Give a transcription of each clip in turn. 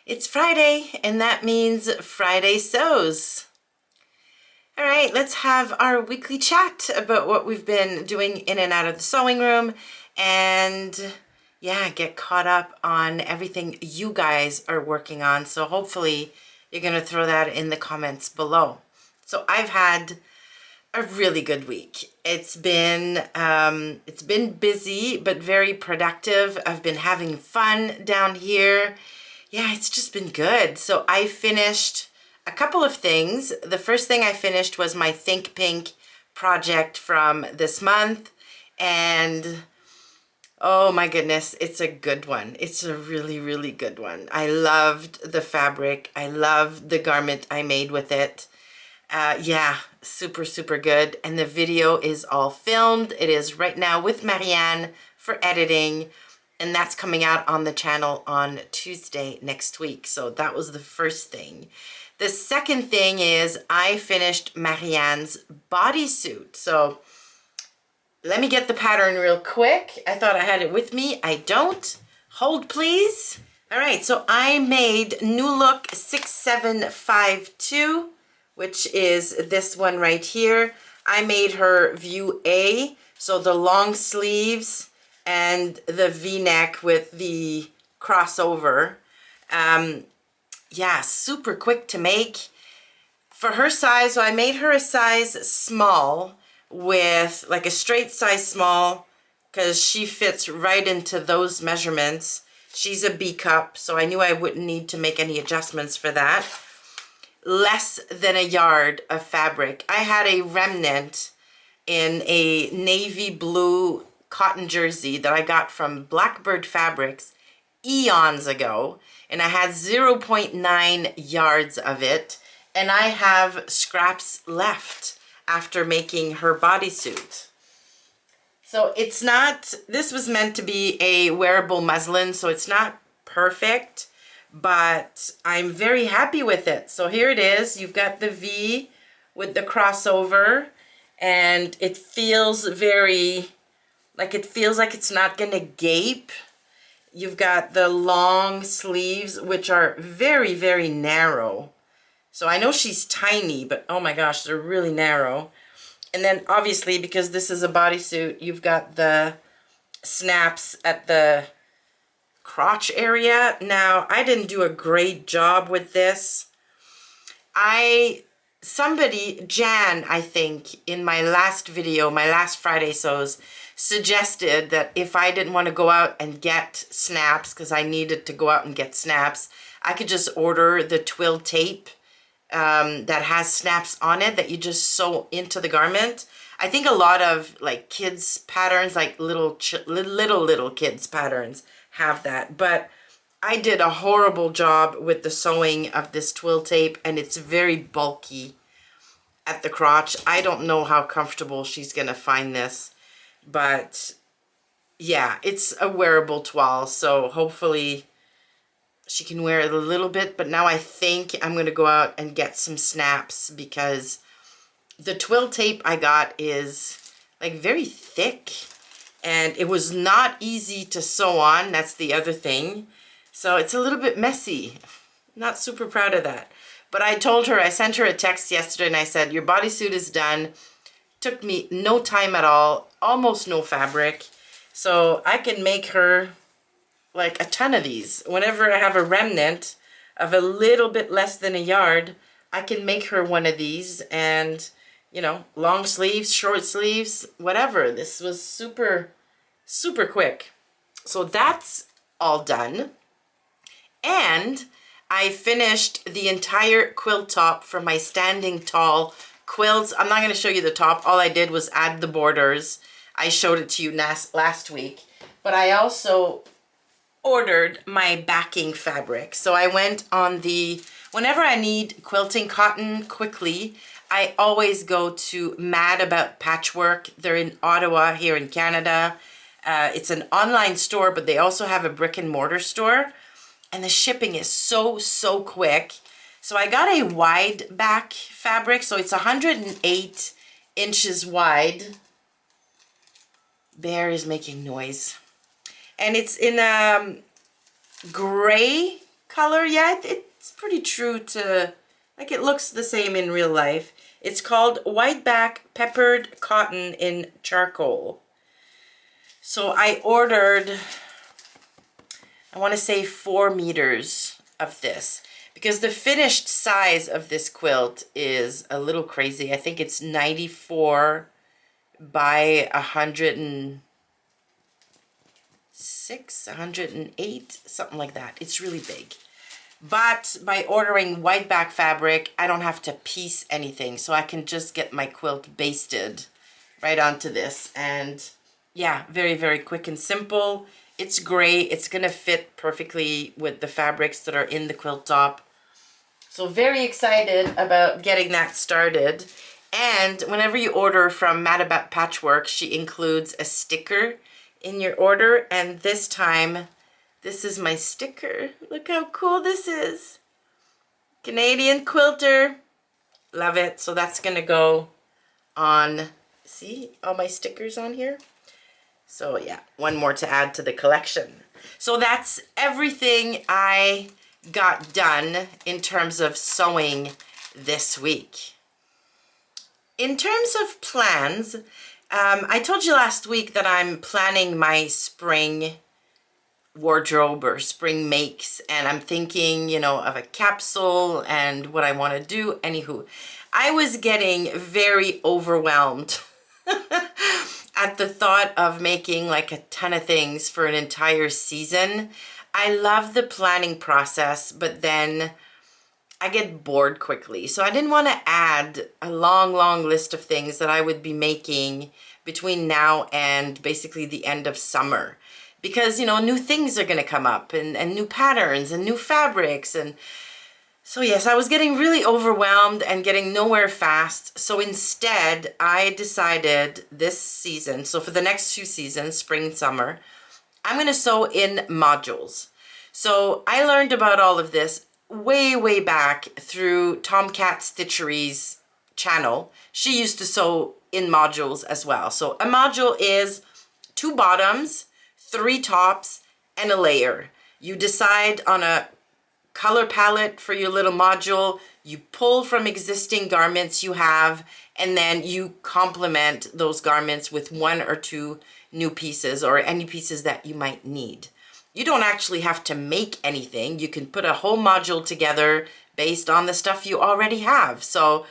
It's Friday, and that means Friday sews. All right, let's have our weekly chat about what we've been doing in and out of the sewing room, and yeah, get caught up on everything you guys are working on. So hopefully you're gonna throw that in the comments below. So I've had a really good week. It's been busy but very productive. I've been having fun down here. Yeah, it's just been good. So I finished a couple of things. The first thing I finished was my Think Pink project from this month, and oh my goodness, it's a good one. It's a really, really good one. I loved the fabric. I loved the garment I made with it. Yeah, super, super good. And the video is all filmed. It is right now with Marianne for editing, and that's coming out on the channel on Tuesday next week. So that was the first thing. The second thing is I finished Marianne's bodysuit. So let me get the pattern real quick. I thought I had it with me. I don't. Hold, please. All right, so I made New Look 6752, which is this one right here. I made her view A, so the long sleeves and the V-neck with the crossover. Yeah, super quick to make. For her size, so I made her a size small with like a straight size small because she fits right into those measurements. She's a B cup, so I knew I wouldn't need to make any adjustments for that. Less than a yard of fabric. I had a remnant in a navy blue cotton jersey that I got from Blackbird Fabrics eons ago, and I had 0.9 yards of it, and I have scraps left after making her bodysuit. So it's not, this was meant to be a wearable muslin, so it's not perfect, but I'm very happy with it. So here it is. You've got the V with the crossover, and it feels very, like it feels like it's not gonna gape. You've got the long sleeves, which are very, very narrow. So I know she's tiny, but oh my gosh, they're really narrow. And then obviously, because this is a bodysuit, you've got the snaps at the crotch area. Now, I didn't do a great job with this. Somebody, Jan, I think, in my last video, my last Friday sews, suggested that if I didn't want to go out and get snaps, because I needed to go out and get snaps, I could just order the twill tape that has snaps on it that you just sew into the garment. I think a lot of like kids patterns, like little kids patterns have that, but I did a horrible job with the sewing of this twill tape, and it's very bulky at the crotch. I don't know how comfortable she's gonna find this, but yeah, it's a wearable toile, so hopefully she can wear it a little bit. But now I think I'm gonna go out and get some snaps, because the twill tape I got is like very thick, and it was not easy to sew on. That's the other thing. So it's a little bit messy. Not super proud of that. But I told her, I sent her a text yesterday and I said, your bodysuit is done. Took me no time at all, almost no fabric. So I can make her like a ton of these. Whenever I have a remnant of a little bit less than a yard, I can make her one of these, and you know, long sleeves, short sleeves, whatever. This was super, super quick. So that's all done. And I finished the entire quilt top for my Standing Tall Quilts. I'm not going to show you the top. All I did was add the borders. I showed it to you last week. But I also ordered my backing fabric. So I went on the, whenever I need quilting cotton quickly, I always go to Mad About Patchwork. They're in Ottawa here in Canada. It's an online store, but they also have a brick and mortar store. And the shipping is so, so quick. So I got a wide back fabric. So it's 108 inches wide. Bear is making noise. And it's in a gray color. Yeah, it's pretty true to, like, it looks the same in real life. It's called White Back Peppered Cotton in Charcoal. So I ordered, I want to say 4 meters of this, because the finished size of this quilt is a little crazy. I think it's 94 by 106, 108, something like that. It's really big. But by ordering white back fabric, I don't have to piece anything. So I can just get my quilt basted right onto this. And yeah, very, very quick and simple. It's gray. It's going to fit perfectly with the fabrics that are in the quilt top. So very excited about getting that started. And whenever you order from Madabat Patchwork, she includes a sticker in your order. And this time, this is my sticker. Look how cool this is. Canadian quilter. Love it. So that's going to go on, see all my stickers on here? So yeah, one more to add to the collection. So that's everything I got done in terms of sewing this week. In terms of plans, I told you last week that I'm planning my spring wardrobe or spring makes, and I'm thinking, you know, of a capsule and what I want to do. Anywho, I was getting very overwhelmed at the thought of making like a ton of things for an entire season. I love the planning process, but then I get bored quickly. So I didn't want to add a long, long list of things that I would be making between now and basically the end of summer. Because, you know, new things are going to come up and new patterns and new fabrics. And so, yes, I was getting really overwhelmed and getting nowhere fast. So instead, I decided this season, so for the next 2 seasons, spring, summer, I'm going to sew in modules. So I learned about all of this way, way back through Tomcat Stitchery's channel. She used to sew in modules as well. So a module is 2 bottoms, 3 tops, and a layer. You decide on a color palette for your little module, you pull from existing garments you have, and then you complement those garments with 1 or 2 new pieces or any pieces that you might need. You don't actually have to make anything. You can put a whole module together based on the stuff you already have. So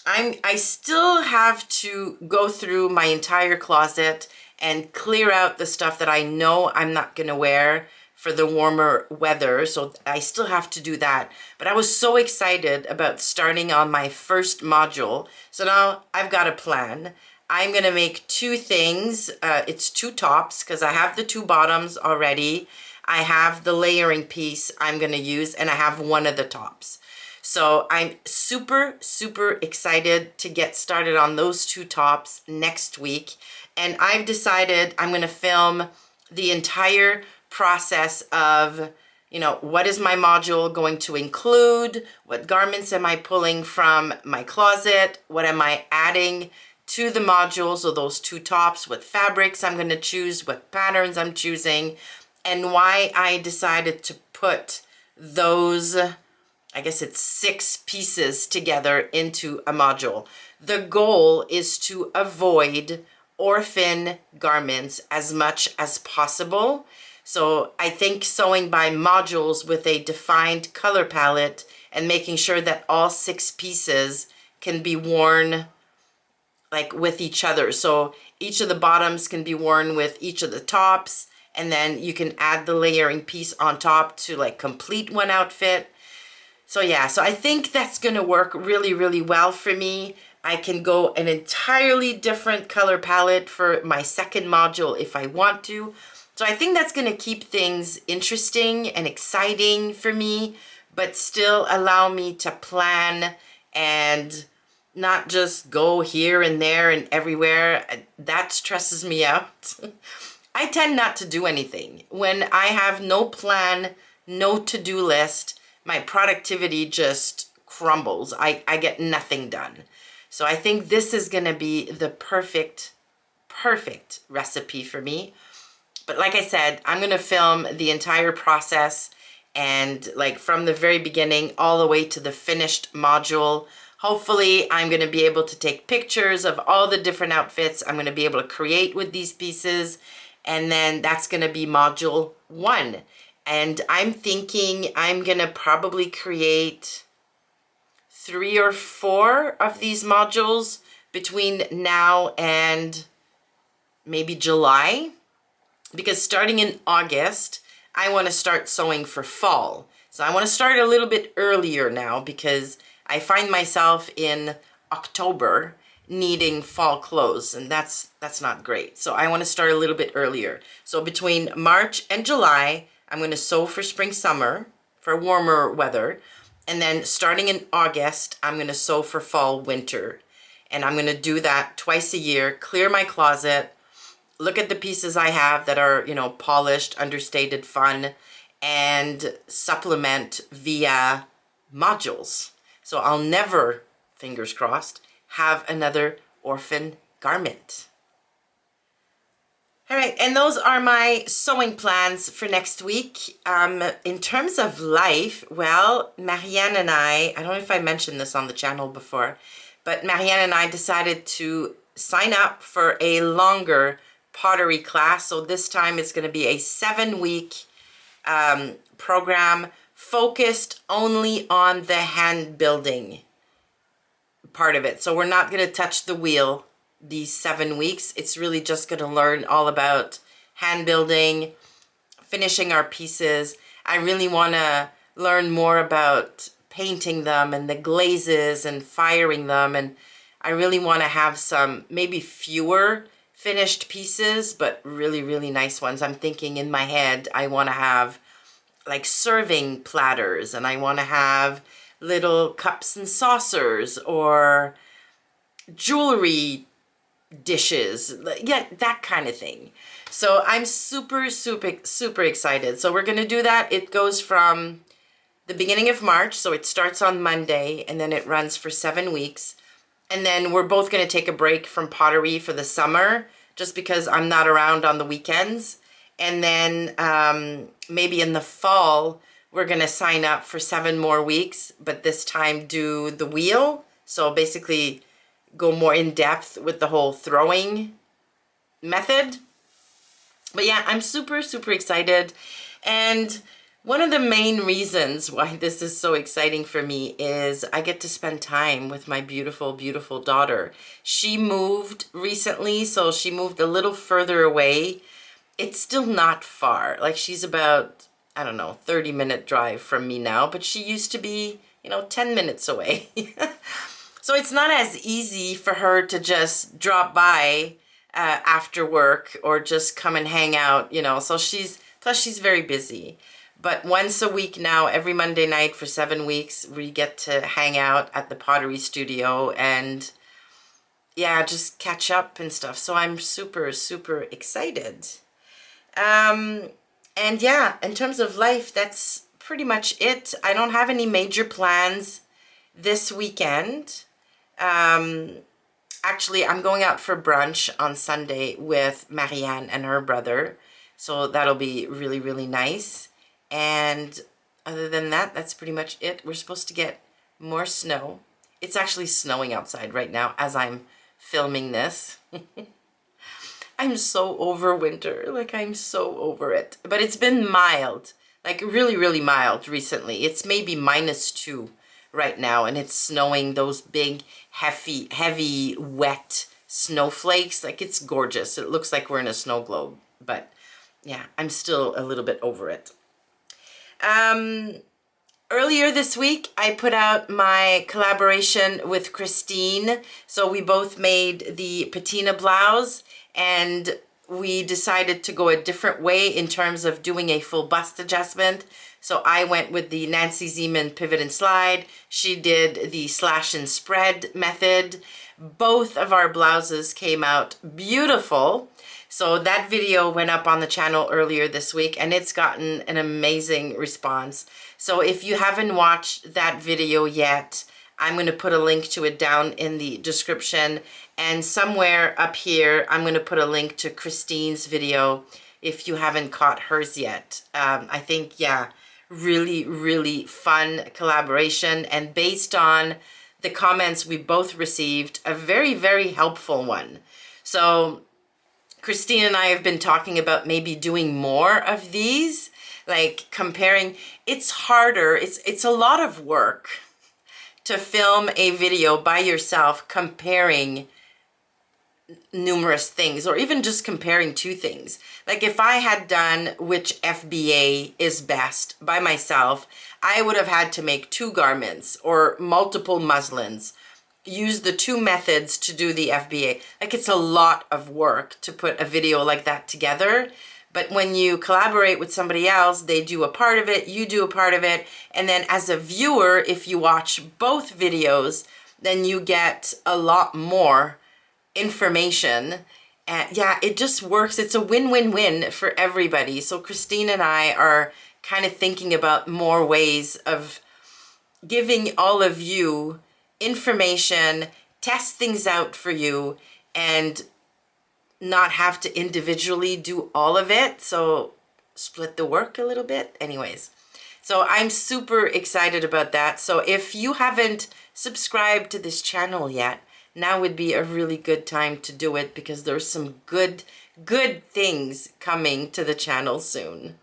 I still have to go through my entire closet and clear out the stuff that I know I'm not going to wear for the warmer weather. So I still have to do that. But I was so excited about starting on my first module. So now I've got a plan. I'm going to make 2 things. It's 2 tops because I have the 2 bottoms already. I have the layering piece I'm going to use, and I have 1 of the tops. So I'm super, super excited to get started on those 2 tops next week. And I've decided I'm going to film the entire process of, you know, what is my module going to include? What garments am I pulling from my closet? What am I adding to the modules of those 2 tops? What fabrics I'm going to choose? What patterns I'm choosing? And why I decided to put those, I guess it's 6 pieces together into a module. The goal is to avoid orphan garments as much as possible. So I think sewing by modules with a defined color palette and making sure that all 6 pieces can be worn like with each other. So each of the bottoms can be worn with each of the tops, and then you can add the layering piece on top to like complete one outfit. So yeah, so I think that's gonna work really, really well for me. I can go an entirely different color palette for my second module if I want to. So I think that's gonna keep things interesting and exciting for me, but still allow me to plan and not just go here and there and everywhere. That stresses me out. I tend not to do anything. When I have no plan, no to-do list, my productivity just crumbles. I get nothing done. So I think this is gonna be the perfect recipe for me. But like I said, I'm gonna film the entire process and like from the very beginning all the way to the finished module. Hopefully I'm going to be able to take pictures of all the different outfits I'm going to be able to create with these pieces, and then that's going to be module 1. And I'm thinking I'm going to probably create 3 or 4 of these modules between now and maybe July, because starting in August, I want to start sewing for fall. So I want to start a little bit earlier now, because I find myself in October needing fall clothes, and that's not great. So I want to start a little bit earlier. So between March and July, I'm going to sew for spring summer for warmer weather, and then starting in August, I'm going to sew for fall winter. And I'm going to do that twice a year, clear my closet, look at the pieces I have that are, you know, polished, understated, fun, and supplement via modules. So I'll never, fingers crossed, have another orphan garment. All right, and those are my sewing plans for next week. In terms of life, well, Marianne and I don't know if I mentioned this on the channel before, but Marianne and I decided to sign up for a longer pottery class. So this time it's going to be a 7-week program focused only on the hand building part of it. So we're not going to touch the wheel these 7 weeks. It's really just going to learn all about hand building, finishing our pieces. I really want to learn more about painting them and the glazes and firing them, and I really want to have some, maybe fewer finished pieces, but really, really nice ones. I'm thinking in my head, I want to have like serving platters, and I want to have little cups and saucers, or jewelry dishes, yeah, that kind of thing. So I'm super excited. So we're going to do that. It goes from the beginning of March, so it starts on Monday, and then it runs for 7 weeks. And then we're both going to take a break from pottery for the summer, just because I'm not around on the weekends. And then maybe in the fall, we're going to sign up for 7 more weeks, but this time do the wheel. So basically go more in depth with the whole throwing method. But yeah, I'm super excited. And one of the main reasons why this is so exciting for me is I get to spend time with my beautiful, beautiful daughter. She moved recently, so she moved a little further away. It's still not far. Like, she's about, I don't know, 30-minute drive from me now, but she used to be, 10 minutes away. So it's not as easy for her to just drop by after work or just come and hang out, So plus she's very busy. But once a week now, every Monday night for 7 weeks, we get to hang out at the pottery studio and, yeah, just catch up and stuff. So I'm super excited. And yeah, in terms of life, that's pretty much it. I don't have any major plans this weekend. Actually, I'm going out for brunch on Sunday with Marianne and her brother. So that'll be really, really nice. And other than that, that's pretty much it. We're supposed to get more snow. It's actually snowing outside right now as I'm filming this. I'm so over winter. Like, I'm so over it. But it's been mild. Like, really, really mild recently. It's maybe -2 right now, and it's snowing those big, heavy, wet snowflakes. Like, it's gorgeous. It looks like we're in a snow globe. But yeah, I'm still a little bit over it. Earlier this week, I put out my collaboration with Christine. So we both made the patina blouse, and we decided to go a different way in terms of doing a full bust adjustment. So I went with the Nancy Zeman pivot and slide. She did the slash and spread method. Both of our blouses came out beautiful. So that video went up on the channel earlier this week, and it's gotten an amazing response. So if you haven't watched that video yet, I'm going to put a link to it down in the description. And somewhere up here, I'm going to put a link to Christine's video if you haven't caught hers yet. I think, yeah, really, really fun collaboration, and based on the comments we both received, a very, very helpful one. So Christine and I have been talking about maybe doing more of these, like comparing. It's harder, it's a lot of work to film a video by yourself comparing numerous things, or even just comparing two things. Like if I had done which FBA is best by myself, I would have had to make 2 garments or multiple muslins, use the 2 methods to do the FBA. Like it's a lot of work to put a video like that together. But when you collaborate with somebody else, they do a part of it, you do a part of it, and then as a viewer, if you watch both videos, then you get a lot more information. And yeah, it just works. It's a win-win-win for everybody. So Christine and I are kind of thinking about more ways of giving all of you information, test things out for you, and not have to individually do all of it. So split the work a little bit. Anyways, so I'm super excited about that. So if you haven't subscribed to this channel yet, now would be a really good time to do it, because there's some good things coming to the channel soon.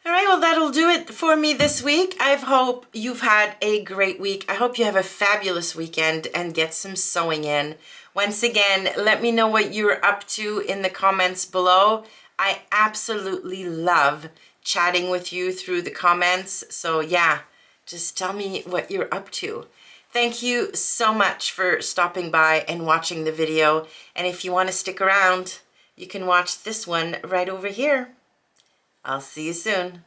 All right, well, that'll do it for me this week. I hope you've had a great week. I hope you have a fabulous weekend and get some sewing in. Once again, let me know what you're up to in the comments below. I absolutely love chatting with you through the comments. So yeah, just tell me what you're up to. Thank you so much for stopping by and watching the video. And if you want to stick around, you can watch this one right over here. I'll see you soon.